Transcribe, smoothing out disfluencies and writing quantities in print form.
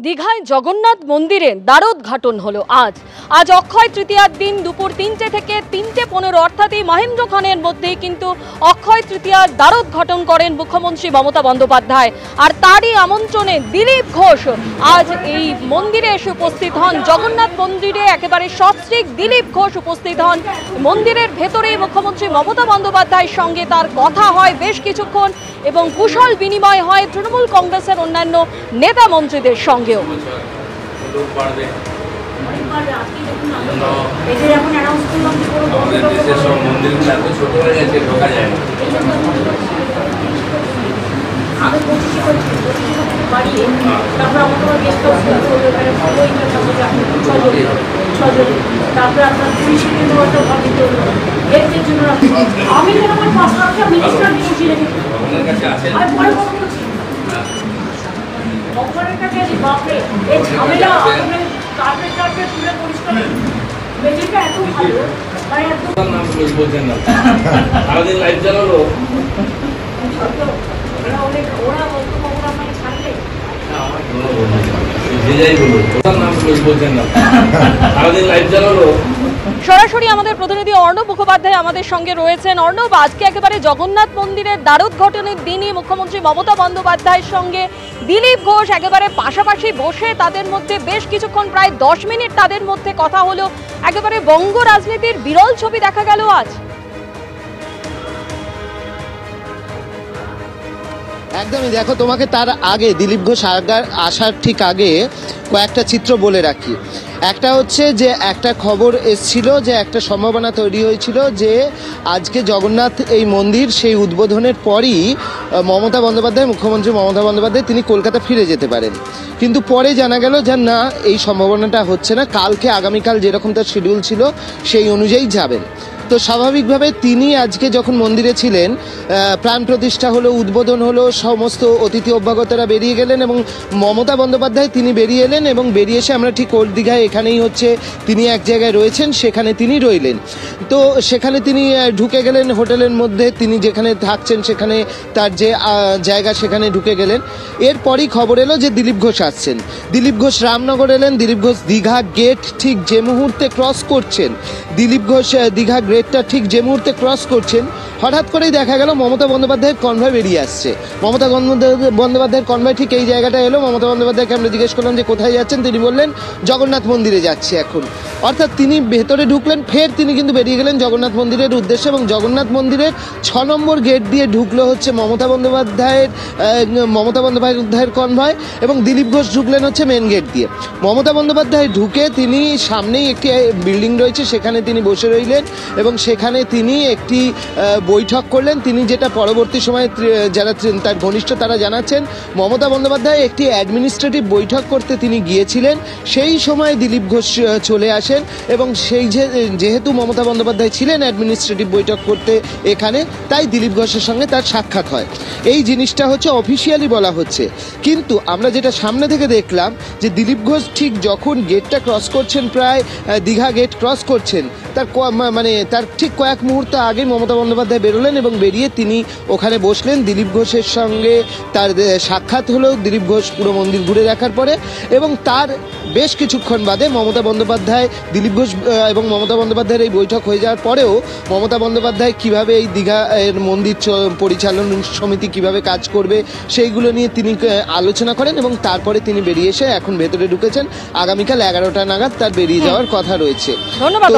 দীঘায় জগন্নাথ মন্দিরে দ্বারোদ্ঘাটন হলো আজ অক্ষয় তৃতীয়ার দিন দুপুর 3টে থেকে 3:15 অর্থাৎ এই মহেন্দ্রক্ষণের মধ্যেই কিন্তু অক্ষয় তৃতীয়ার দ্বারোদ্ঘাটন করেন মুখ্যমন্ত্রী মমতা বন্দ্যোপাধ্যায়। আর তারই আমন্ত্রণে দিলীপ ঘোষ আজ এই মন্দিরে এসে উপস্থিত হন। জগন্নাথ মন্দিরে একেবারে সস্ত্রীক দিলীপ ঘোষ উপস্থিত হন। মন্দিরের ভেতরেই মুখ্যমন্ত্রী মমতা বন্দ্যোপাধ্যায়ের সঙ্গে তার কথা হয় বেশ কিছুক্ষণ এবং কুশল বিনিময় হয় তৃণমূল কংগ্রেসের অন্যান্য নেতা মন্ত্রীদের সঙ্গেও। সরাসরি আমাদের প্রতিনিধি অর্ণব মুখোপাধ্যায় আমাদের সঙ্গে রয়েছেন। অর্ণব, আজকে একেবারে জগন্নাথ মন্দিরের দ্বারোদ্ঘাটনের দিনই মুখ্যমন্ত্রী মমতা বন্দ্যোপাধ্যায়ের সঙ্গে দিলীপ ঘোষ একেবারে পাশাপাশি বসে তাদের মধ্যে বেশ কিছুক্ষণ প্রায় 10 মিনিট তাদের মধ্যে কথা হলো। একেবারে বঙ্গ রাজনীতির বিরল ছবি দেখা গেল আজ। একদমই, দেখো তোমাকে তার আগে দিলীপ ঘোষ আসার ঠিক আগে কয়েকটা চিত্র বলে রাখি। একটা হচ্ছে যে একটা খবর এসছিল যে একটা সম্ভাবনা তৈরি হয়েছিল যে আজকে জগন্নাথ এই মন্দির সেই উদ্বোধনের পরই মুখ্যমন্ত্রী মমতা বন্দ্যোপাধ্যায় তিনি কলকাতা ফিরে যেতে পারেন। কিন্তু পরে জানা গেল যে না, এই সম্ভাবনাটা হচ্ছে না। আগামীকাল যেরকম তার শিডিউল ছিল সেই অনুযায়ী যাবেন। তো স্বাভাবিকভাবে তিনি আজকে যখন মন্দিরে ছিলেন, প্রাণ প্রতিষ্ঠা হলো, উদ্বোধন হলো, সমস্ত অতিথি অভ্যাগতরা বেরিয়ে গেলেন এবং মমতা বন্দ্যোপাধ্যায় তিনি বেরিয়ে এলেন এবং বেরিয়ে এসে আমরা ঠিক ওল্ড দীঘায় এখানেই হচ্ছে তিনি এক জায়গায় রয়েছেন, সেখানে তিনি রইলেন। তো সেখানে তিনি ঢুকে গেলেন হোটেলের মধ্যে, তিনি যেখানে থাকছেন সেখানে তার যে জায়গা সেখানে ঢুকে গেলেন। এরপরই খবর এলো যে দিলীপ ঘোষ আসছেন। দিলীপ ঘোষ রামনগর এলেন। দিলীপ ঘোষ দীঘা গেট ঠিক যে মুহূর্তে ক্রস করছেন, গেটটা ঠিক যে মুহূর্তে ক্রস করছেন, হঠাৎ করেই দেখা গেল মমতা বন্দ্যোপাধ্যায়ের কনভয় বেরিয়ে আসছে। মমতা বন্দ্যোপাধ্যায়ের কনভয় ঠিক এই জায়গাটা এলো। মমতা বন্দ্যোপাধ্যায়কে আমরা জিজ্ঞেস করলাম যে কোথায় যাচ্ছেন, তিনি বললেন জগন্নাথ মন্দিরে যাচ্ছে এখন। অর্থাৎ তিনি ভেতরে ঢুকলেন, ফের তিনি কিন্তু বেরিয়ে গেলেন জগন্নাথ মন্দিরের উদ্দেশ্যে এবং জগন্নাথ মন্দিরের 6 নম্বর গেট দিয়ে ঢুকলো হচ্ছে মমতা বন্দ্যোপাধ্যায়ের কনভয় এবং দিলীপ ঘোষ ঢুকলেন হচ্ছে মেন গেট দিয়ে। মমতা বন্দ্যোপাধ্যায় ঢুকে তিনি সামনেই একটি বিল্ডিং রয়েছে সেখানে তিনি বসে রইলেন এবং সেখানে তিনি একটি বৈঠক করলেন। তিনি যেটা পরবর্তী সময়ে যারা তার ঘনিষ্ঠ তারা জানাচ্ছেন, মমতা বন্দ্যোপাধ্যায় একটি অ্যাডমিনিস্ট্রেটিভ বৈঠক করতে তিনি গিয়েছিলেন, সেই সময় দিলীপ ঘোষ চলে আসেন এবং যেহেতু মমতা বন্দ্যোপাধ্যায় ছিলেন অ্যাডমিনিস্ট্রেটিভ বৈঠক করতে এখানে, তাই দিলীপ ঘোষের সঙ্গে তার সাক্ষাৎ হয়। এই জিনিসটা হচ্ছে অফিসিয়ালি বলা হচ্ছে। কিন্তু আমরা যেটা সামনে থেকে দেখলাম যে দিলীপ ঘোষ ঠিক যখন গেটটা ক্রস করছেন, প্রায় দীঘা গেট ক্রস করছেন, তার ঠিক কয়েক মুহূর্ত আগে মমতা বন্দ্যোপাধ্যায় বেরোলেন এবং বেরিয়ে তিনি ওখানে বসলেন। দিলীপ ঘোষের সঙ্গে তার সাক্ষাৎ হলো দিলীপ ঘোষ পুরো মন্দির ঘুরে দেখার পরে এবং তার বেশ কিছুক্ষণ বাদে দিলীপ ঘোষ এবং মমতা বন্দ্যোপাধ্যায়ের এই বৈঠক হয়ে যাওয়ার পরেও মমতা বন্দ্যোপাধ্যায় কীভাবে এই দীঘা এর মন্দির পরিচালন সমিতি কিভাবে কাজ করবে সেইগুলো নিয়ে তিনি আলোচনা করেন এবং তারপরে তিনি বেরিয়ে এসে এখন ভেতরে ঢুকেছেন। আগামীকাল 11টা নাগাদ তার বেরিয়ে যাওয়ার কথা রয়েছে। ধন্যবাদ।